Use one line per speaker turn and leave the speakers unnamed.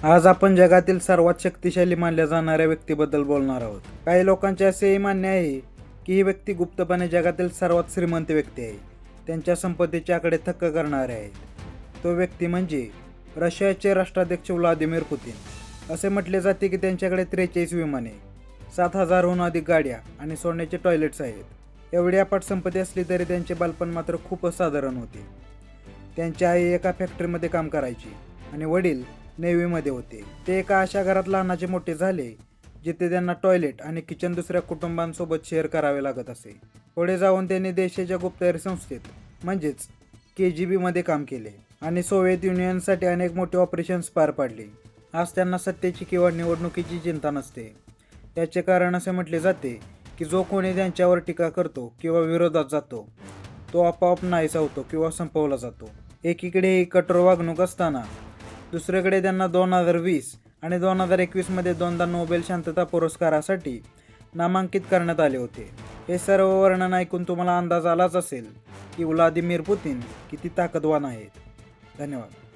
आज आपण जगातील सर्वात शक्तिशाली मानल्या जाणाऱ्या व्यक्तीबद्दल बोलणार आहोत. काही लोकांचे असेही मान्य आहे की ही व्यक्ती गुप्तपणे जगातील सर्वात श्रीमंत व्यक्ती आहे. त्यांच्या संपत्तीचे आकडे थक्क करणारे आहेत. तो व्यक्ती म्हणजे रशियाचे राष्ट्राध्यक्ष व्लादिमीर पुतिन. असे म्हटले जाते की त्यांच्याकडे 43 विमाने, 7,000हून अधिक गाड्या आणि सोन्याचे टॉयलेट्स आहेत. एवढी अफाट संपत्ती असली तरी त्यांचे बालपण मात्र खूप असाधारण होते. त्यांची आई एका फॅक्टरीमध्ये काम करायची आणि वडील नेव्हीमध्ये होते. ते एका अशा घरात लहानाचे मोठे झाले जिथे त्यांना टॉयलेट आणि किचन दुसऱ्या कुटुंबांसोबत शेअर करावे लागत असे. पुढे जाऊन त्यांनी देशाच्या गुप्तहेर संस्थेत म्हणजेच KGB मध्ये काम केले आणि सोव्हिएत युनियनसाठी अनेक मोठे ऑपरेशन्स पार पाडले. आज त्यांना सत्तेची किंवा निवडणुकीची चिंता नसते. याचे कारण असे म्हटले जाते की जो कोणी त्यांच्यावर टीका करतो किंवा विरोधात जातो तो आपोआप नाहीसा होतो किंवा संपवला जातो. एकीकडे ही कठोर वागणूक असताना दुसरीकडे त्यांना 2020 आणि 2021 मध्ये दोनदा नोबेल शांतता पुरस्कारासाठी नामांकित करण्यात आले होते. हे सर्व वर्णन ऐकून तुम्हाला अंदाज आलाच असेल की व्लादिमीर पुतिन किती ताकदवान आहेत. धन्यवाद.